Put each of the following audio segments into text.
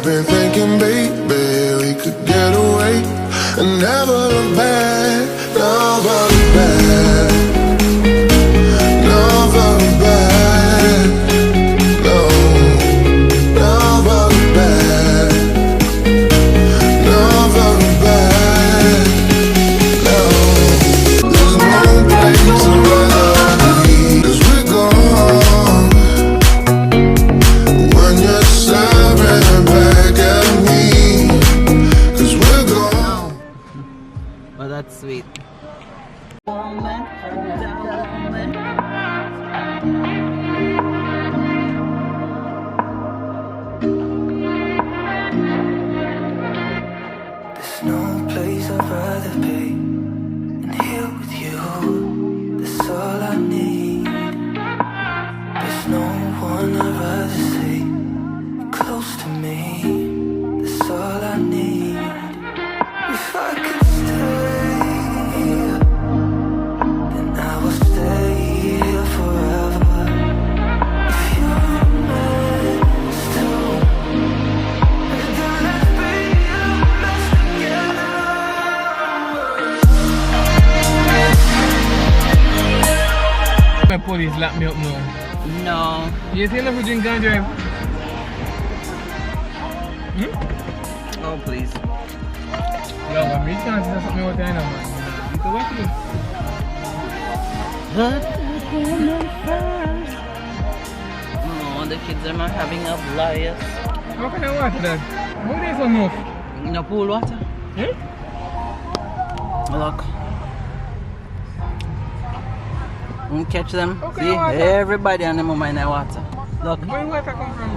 been thinking, baby, we could get away and never look back, never look back, never look back, no, never look back, never look back, no. There's no place I'd rather be, 'cause we're gone when you're staring back at me, 'cause we're gone. Oh, that's sweet. There's no place I'd rather be than here with you. That's all I need. There's no one I'd rather see close to me. That's all I need. If I could stay, then I will stay here forever. If you're a man too, then let's be the best together. My police lock me up now. No. You still have to drink and drive? Oh, please. No, I'm rich and that's something what I know, man. You can wait till Oh, the kids are not having a blast. how can I water that? How is enough? No pool water. Look. Catch them. Okay, See, water. everybody on them in the water. Look. Where water come from?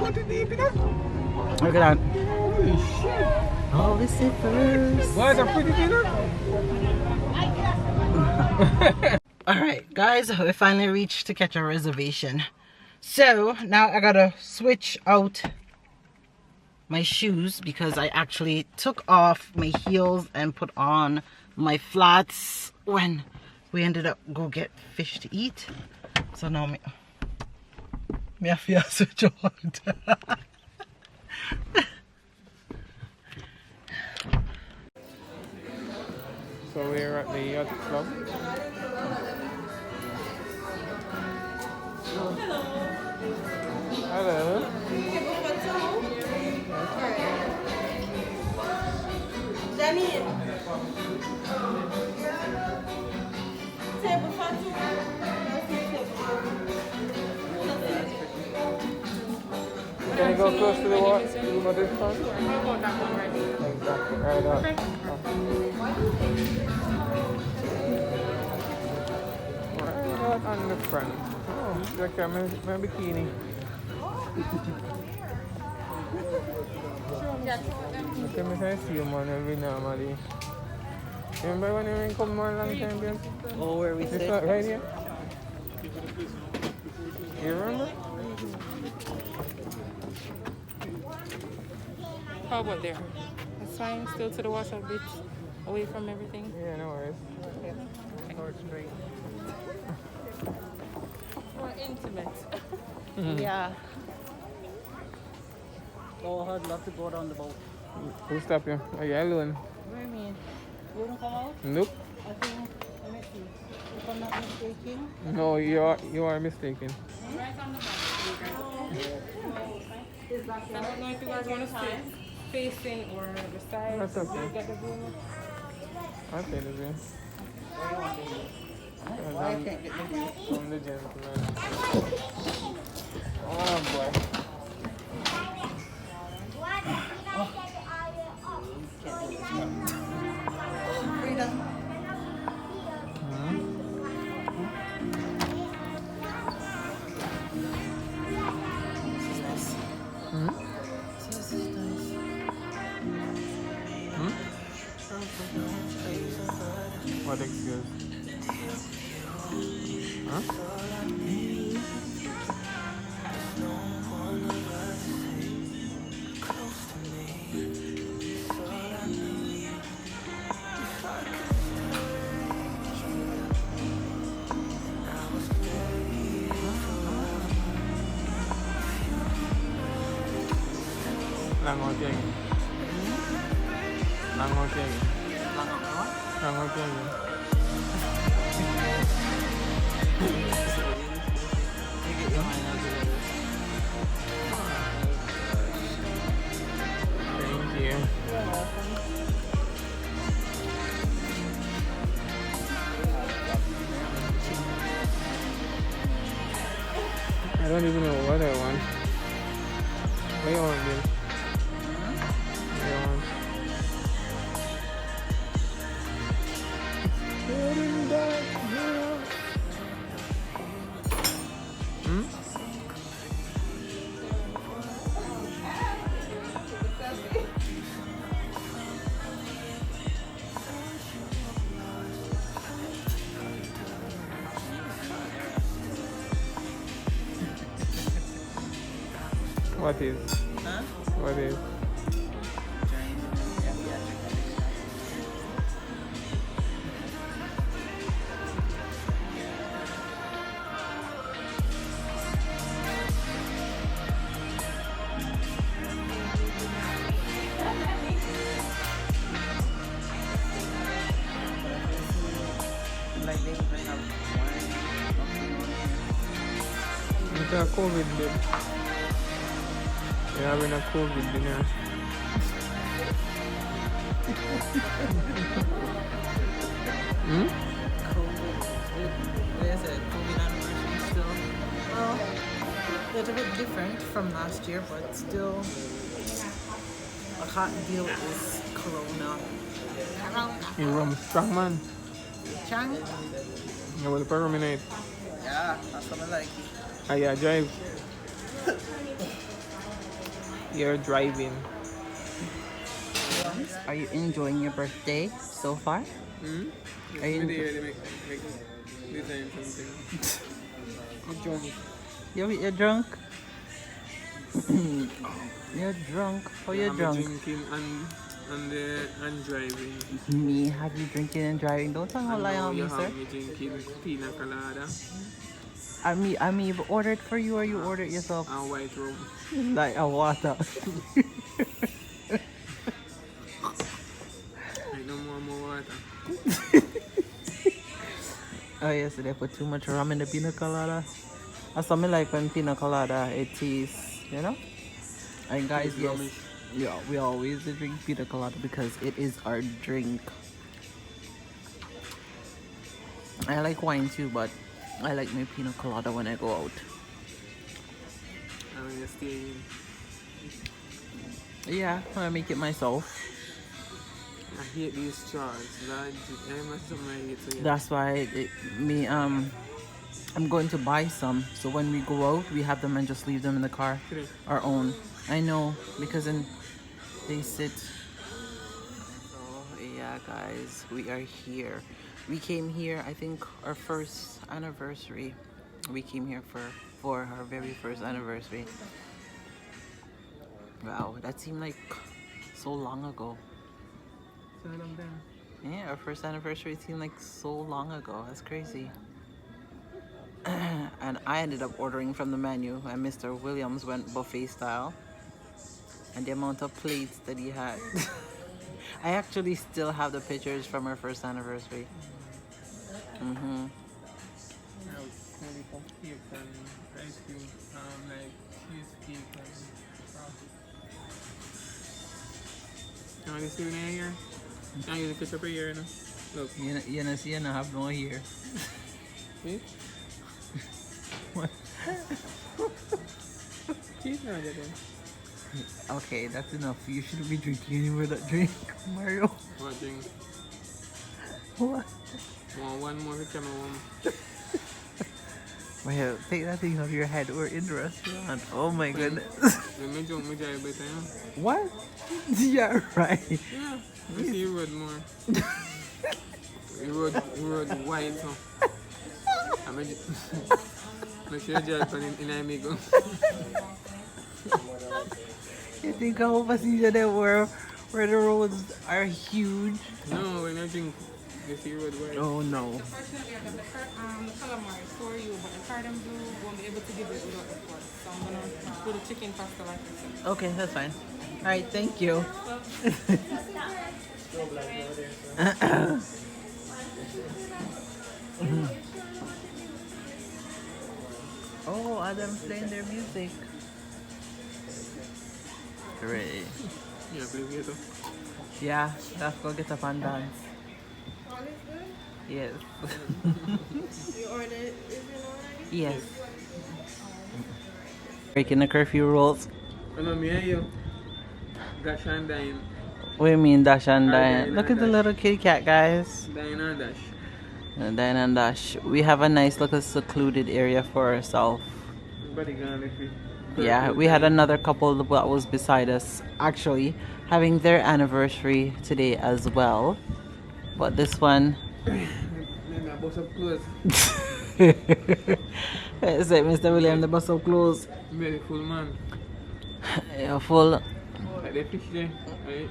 What is deep in that? Look at that. Holy shit. All the zippers. Water pretty deep. Alright, guys, we finally reached to catch a reservation. So now I gotta switch out my shoes because I actually took off my heels and put on my flats when we ended up go get fish to eat. So now me have to switch out. So we're at the yacht club. Hello. Janine. Table for two. Can you go close to the water? To this one? Exactly. Right on. Right out on the front. Oh, look at my bikini. Look at me, I see you, man, every normally. Remember when you come more long time ago? Oh, where we This sit? one right here? You remember? How about there? It's fine, still to the water a bit, away from everything. Yeah, no worries. Or straight. More intimate. Yeah. Oh, I'd love to go down the boat. Who stop you? Are you alone? What do you mean? You wouldn't come out? Nope. I think, let me see. If I'm not mistaken. No, you are mistaken. Right on the back. I don't know if you guys want to sit facing or the side. That's okay. You got the room. I'll take the view. Why I can't get the view? I'm the gentleman. Oh boy. Freedom. What excuse? Huh? Langot yan. Langot yan. Langot mo? Langot yan. Sige, yung ano together. Thank you. I don't even know what I want. What do you want, Bill? What do you want? Hmm? What is? Huh? What is? Like they even have wine. It's a COVID bill. You're having a COVID dinner. Hmm? COVID. Like I said, COVID anniversary still. Well, it's a bit different from last year, but still a hot deal is Corona. You rum strong man. Chang? You will permanent. Yeah, that's what I like. Ah, yeah, drive. You're driving. Are you enjoying your birthday so far? Hmm? Are you design something. I'm drunk. You're drunk? You're drunk? Oh, you're I'm drunk. drinking and driving. Me, have you drinking and driving? Don't tell no And lie now on you me, sir. have me drinking pina colada I mean, you've ordered for you or you ordered yourself? and white rum. Like a water. I no more water. Oh, yes, they put too much rum in the pina colada. That's something like when pina colada, it tastes, you know? And guys, It's yes, yummy. yeah, we always drink pina colada because it is our drink. I like wine too, but I like my pina colada when I go out. I mean, you stay in. Yeah, I make it myself. I hate these straws. Lord, I must something I hate so That's why I'm going to buy some. So when we go out, we have them and just leave them in the car, Today. our own. I know, because then they sit. So yeah, guys, we are here. We came here, I think, our first anniversary. We came here for our very first anniversary. Wow, that seemed like so long ago. So I'm there. Yeah, our first anniversary seemed like so long ago. That's crazy. And I ended up ordering from the menu, and Mr. Williams went buffet style. And the amount of plates that he had. I actually still have the pictures from our first anniversary. Mm-hmm. Maybe cupcakes and ice cream, like cheesecake and stuff. Now this is here. Now you put up here, you know. Look. You know, see, I have no here. See? What? Cheese now, Japan. Okay, that's enough. You shouldn't be drinking anymore that drink, Mario. What thing? What? One more picture, one. Well, take that thing off your head. We're in the restaurant. Oh my goodness. Let me jump my drive better, you know? What? Yeah, right. Yeah. I see you road more. you road white, so. I'm a sure drive in Amigo. You think I hope I see you there where the roads are huge? No, when I drink, you see road white. Oh no. Unfortunately, I got the calamari for you, but the cardamom blue won't be able to give it without the pork. So I'm gonna put the chicken pasta like I said. Okay, that's fine. Alright, thank you. Oh, Adam playing their music. Great. Yeah, play it. Yeah, let's go get up and dance. All is good? Yes. You ordered, is it already? Yes. Breaking the curfew rules. No, me and you. Dash and dine. What do you mean dash and Dine dine? Look and at the dash. little kitty cat, guys. Dine and dash. Dine and dash. We have a nice little secluded area for ourselves. Everybody gonna live it. Yeah, we had another couple that was beside us actually having their anniversary today as well. But this one Maybe I bust up clothes. it's like Mr. William the bus up clothes. Very full man. Yeah, full. Like the fish there. Right?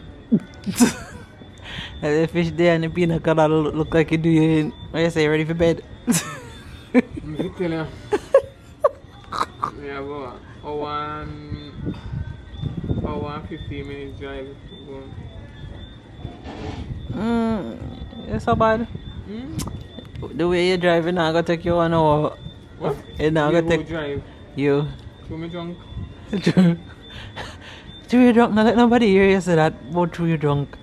And the fish there and the peanut colada look like you do you in. What you say, ready for bed? I'm tell you. We have a 15 minutes drive. It's so bad. The way you're driving now gonna take you 1 hour. What? It's now You gonna go take drive. you. So me drunk. True, you're drunk. Not let nobody hear you say that about true you're drunk.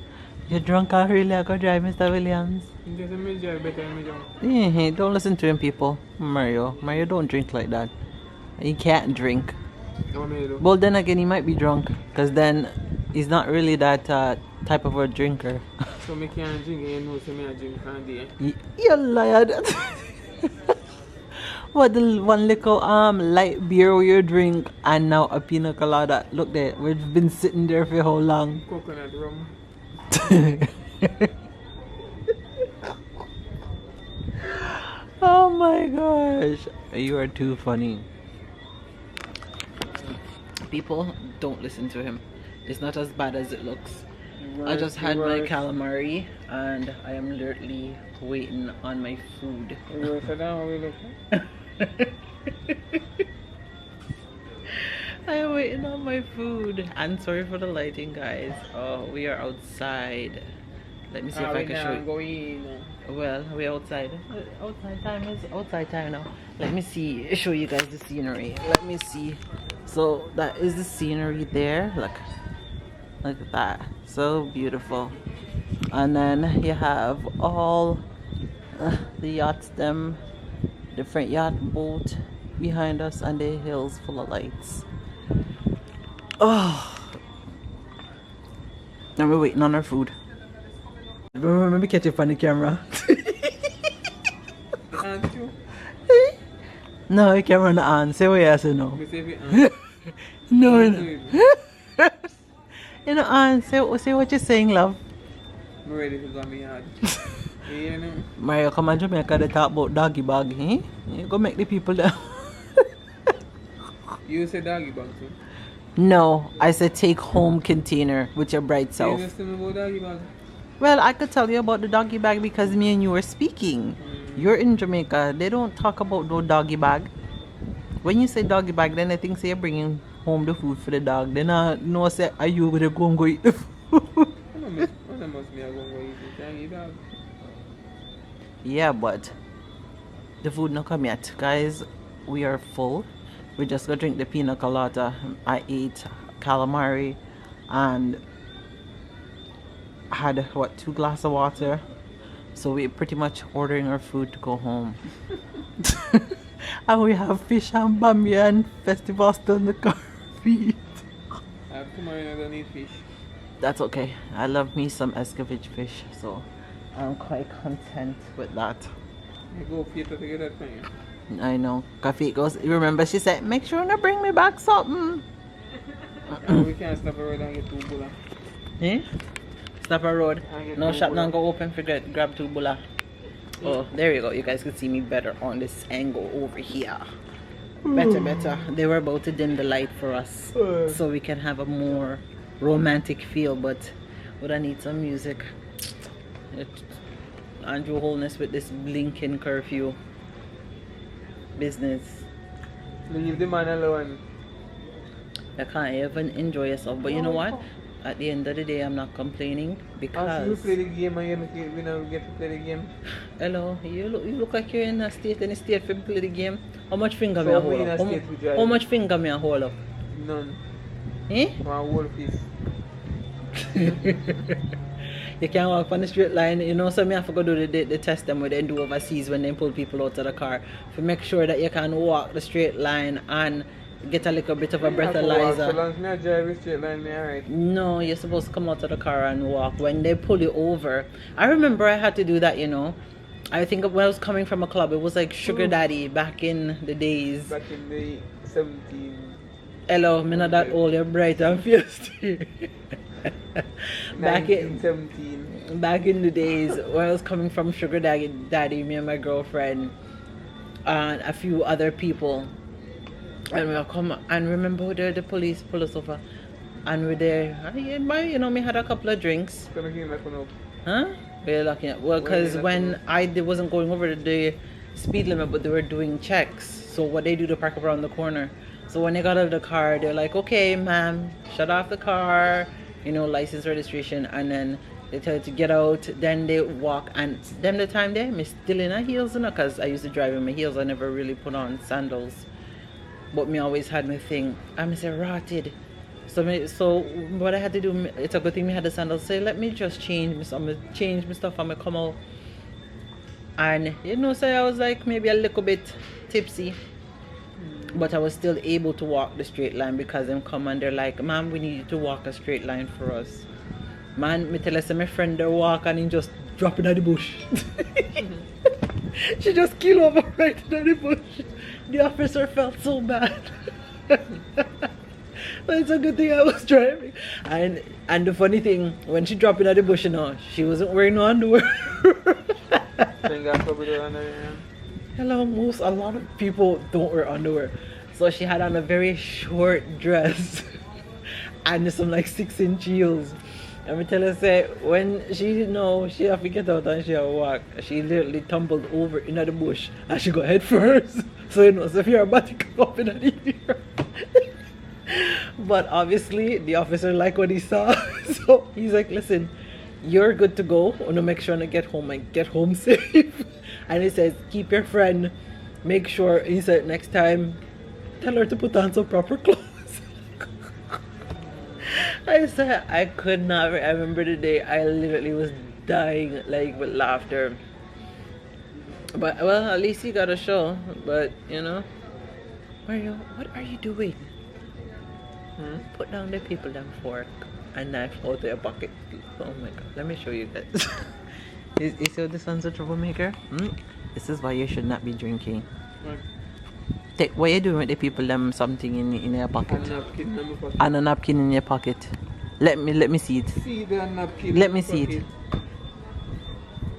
You're drunk and really I go drive, Mr. Williams. Just me drive better than me drunk. Yeah, don't listen to him, people. Mario, don't drink like that. He can't drink. What me do? Well, then again, he might be drunk, because then he's not really that type of a drinker. So me can't drink and you know so me I drink all day. You liar. What, the one little light beer you drink and now a pina colada? Look there, we've been sitting there for how long? Coconut rum. Oh my gosh, you are too funny. People, don't listen to him. It's not as bad as it looks. I just had my calamari and I am literally waiting on my food. You sit down we look. I am waiting on my food. And sorry for the lighting, guys. Oh, we are outside. Let me see if I can show you. Going. Well, we're outside. Outside time is outside time now. Let me see. Show you guys the scenery. Let me see. So that is the scenery there. Look at that. So beautiful. And then you have all the yachts, them different yacht boat behind us, and the hills full of lights. Oh, and we're waiting on our food. Let me catch it on the camera. Aren't you? No, the camera not on. Say what you say no. Me say if No, no. You know, say what you're saying, love. I'm ready to go me yard. You know? Mario, come on Jamaica, they talk about doggy bag, eh? You go make the people down. You say doggy bag too? No, I said take home container with your bright You self. just tell me about doggy bag? Well, I could tell you about the doggy bag because me and you were speaking. You're in Jamaica. They don't talk about no doggy bag. When you say doggy bag, then I think say you're bringing home the food for the dog. Then I know say are you gonna go and go eat the food? I must be a go eat the doggy bag. Yeah, but the food not come yet, guys. We are full. We just gonna drink the pina colada. I ate calamari and had what 2 glasses of water. So we're pretty much ordering our food to go home. And we have fish and bamia and festival still in the car. I have tomorrow and I don't eat fish. That's okay. I love me some escovitch fish, so I'm quite content with that. I go theater to get that thing. I know. Coffee goes. You remember she said, make sure you bring me back something. We can't stop around and get 2 bulla. Eh? Stop a road. No two shop bulla. now go open for grab 2 bulla. Oh, there you go. You guys can see me better on this angle over here. Better. They were about to dim the light for us so we can have a more romantic feel, but would I need some music? Andrew Holness with this blinking curfew business. Leave the man alone. You can't even enjoy yourself. But you know what? at the end of the day, I'm not complaining After you because play the game and we never get to play the game. hello, you look like you're in a state for play the game. How much finger me So a we hold in a up? state we drive. How much finger me a hold up? None. Eh? One whole piece. You can't walk on the straight line. You know, so me have to go do the test them what they do overseas when they pull people out of the car to make sure that you can walk the straight line and get a little bit of a So breathalyzer. long as me I drive a straight line, me alright. No, you're supposed to come out of the car and walk when they pull you over. I remember I had to do that, you know. I think when I was coming from a club, it was like Sugar Daddy back in the days. Back in the 17. Hello, me not that old, you're bright and fierce. back in 1917. back in the days when I was coming from Sugar Daddy, me and my girlfriend and a few other people, and we'll come and remember the police pull us over, and we're there. You know, me had a couple of drinks. Gonna give me that one up. Huh? We're lucky. Well, because when I wasn't going over the speed limit, but they were doing checks. So what they do to park up around the corner. So when they got out of the car, they're like, "Okay, ma'am, shut off the car. You know, license, registration," and then they tell you to get out. Then they walk, and them the time there, me still in a heels, you know, because I used to drive in my heels. I never really put on sandals, but me always had my thing. I'm say rotted. So what I had to do, it's a good thing me had the sandals. Say, let me just change my stuff. I'm gonna come out, and you know, say I was like maybe a little bit tipsy, but I was still able to walk the straight line because them come and they're like, "Ma'am, we need you to walk a straight line for us." Man, me tell us my friend they walk and he just drop in the bush. She just killed over right in the bush. The officer felt so bad. But it's a good thing I was driving. And the funny thing, when she dropped in the bush, you know, she wasn't wearing no underwear. Hello, a lot of people don't wear underwear. So she had on a very short dress and some like 6-inch heels. And me tell her, say, when she she have to get out and she have to walk, she literally tumbled over in the bush and she got head first. So you know, so if you're about to come up in the ear. But obviously the officer liked what he saw. So he's like, "Listen, you're good to go. I want to make sure to get home and get home safe." And he says, "Keep your friend. Make sure," he said, "next time, tell her to put on some proper clothes." I said, I could not. I remember the day I literally was dying like with laughter. But well, at least he got a show. But you know, Mario, what are you doing? Put down the people down fork and knife out of your pocket. Oh my god, let me show you guys. You see this one's a troublemaker? This is why you should not be drinking. Take what you doing with the people them something in your pocket. And a napkin in your pocket. Let me see it. See the napkin. Let me see it.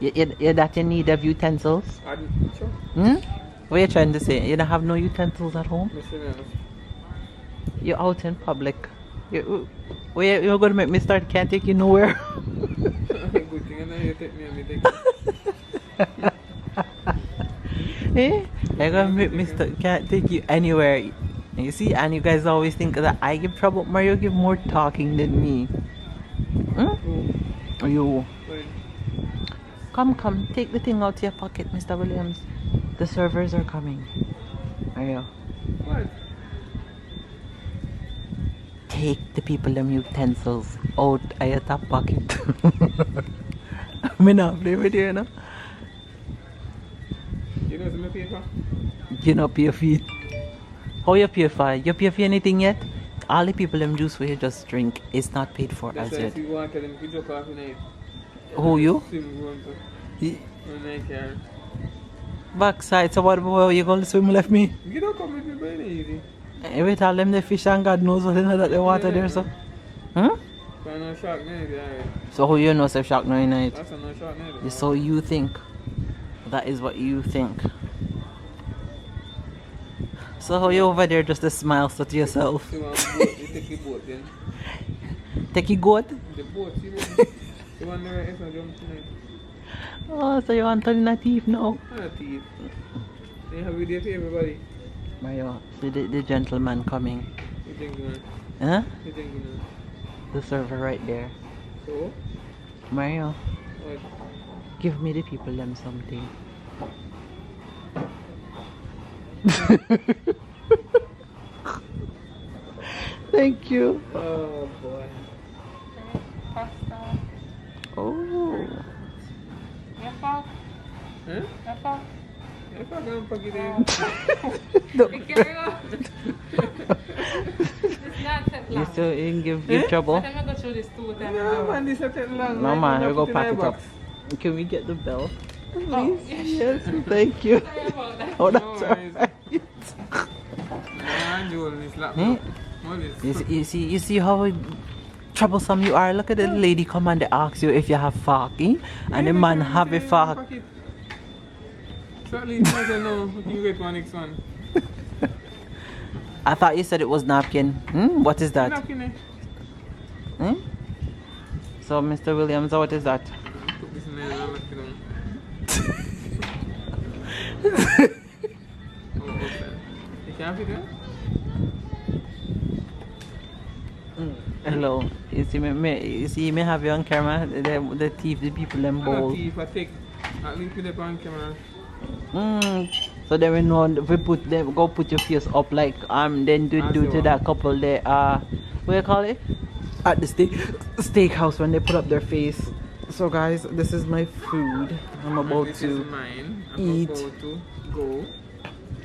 You that in need of utensils? Sure. What are you trying to say? You don't have no utensils at home? Listen, You're out in public. You're gonna make me start can't take you nowhere. good thing, and then you take me and me take you. Eh? You're gonna make me can't take you anywhere. You see, and you guys always think that I give trouble. Mario give more talking than me. You. Come, take the thing out of your pocket, Mr. Williams. The servers are coming. Mario. What? Take the people them utensils out of your top pocket. I'm not play with you, you know. You know some paper? You know pay for it. How you pay for it? You pay for anything yet? All the people them juice where you just drink is not paid for That's as why yet. you want to tell them to joke off tonight. Who you? Swim going to. When I can. Backside, so what about you going to swim left me? You don't come with me very easy. Every tell them the fish and God knows what they know that the water there so. But no shark night, yeah. So who you know say shark no night? That's no shark night. So you think. That is what you think. So how you over there just a smile so to yourself? You want boat, you take the boat then. Take a goat? The boat, you know. You want the right to jump tonight. Oh, so you want to a thief now? Not a thief. They have video for everybody. Mario, see the gentleman coming. You think, man? Huh? You think, man? The server right there. So? Mario, What? give me the people them something. Thank you. Oh boy. Pasta. Oh. Your fault. Huh? Your fault. If I don't forget Be careful. It's not that You long. still in give trouble? But I'm going to go through this 2 times. No man, this is taking long. No man, we Put go in pack my it up. box. Can we get the bell? Oh, Please? Yes, thank you. Sorry about that. Oh, that's No worries. alright. Man, you this laptop. Hmm? What is You see how troublesome you are? Look at the lady come and they ask you if you have fork, eh? And the man have a fork. So at least I don't know. We can get one next one. I thought you said it was napkin. Hmm? What is that? Napkin, eh? Hmm? So, Mr. Williams, what is that? Put this in there and I'll lock it on. Oh, okay. You can't fit it? Hello. You see me have you on camera? The thief, the people them I don't bowl. see if I take at least put it on camera. So then we know if we put them go put your face up like then do to that couple there what you call it? At the steakhouse when they put up their face. So guys, this is my food. I'm about This to is mine. eat. I'm about to go.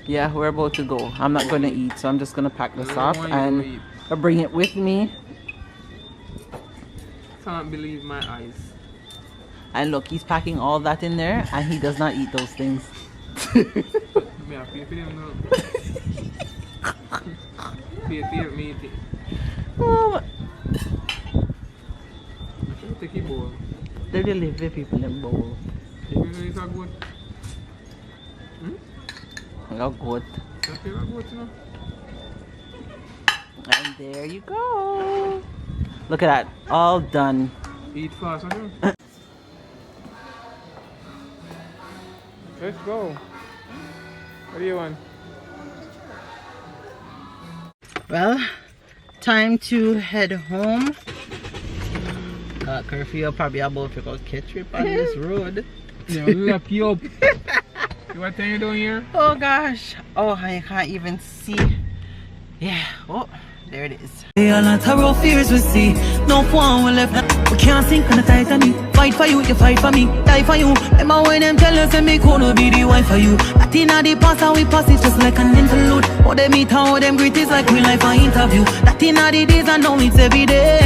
Yeah, we're about to go. I'm not gonna eat, so I'm just gonna pack this I don't up want you to and eat. bring it with me. Can't believe my eyes. And look, he's packing all that in there and he does not eat those things. Me I pay for them now. Pay me eat it. Oh, I should take a bowl. they really live people in bowl. You know it's a good. Oh good. That's a good, you know. And there you go. Look at that. All done. Eat fast, okay? Let's go. What do you want? Well, time to head home. Curfew probably about to go catch trip on this road. Yeah, lock you up. You what time you doing here? Oh gosh. Oh, I can't even see. Yeah. Oh, there it is. They are not our fears we see. No one will left. We can't sink on the Titanic. Fight for you, you fight for me. Die for you. Remember when them tell us that me could be the wife for you. That in the past and we pass it just like an interlude. How them meet and how them greet is like real life an interview. That in the days and now it's every day.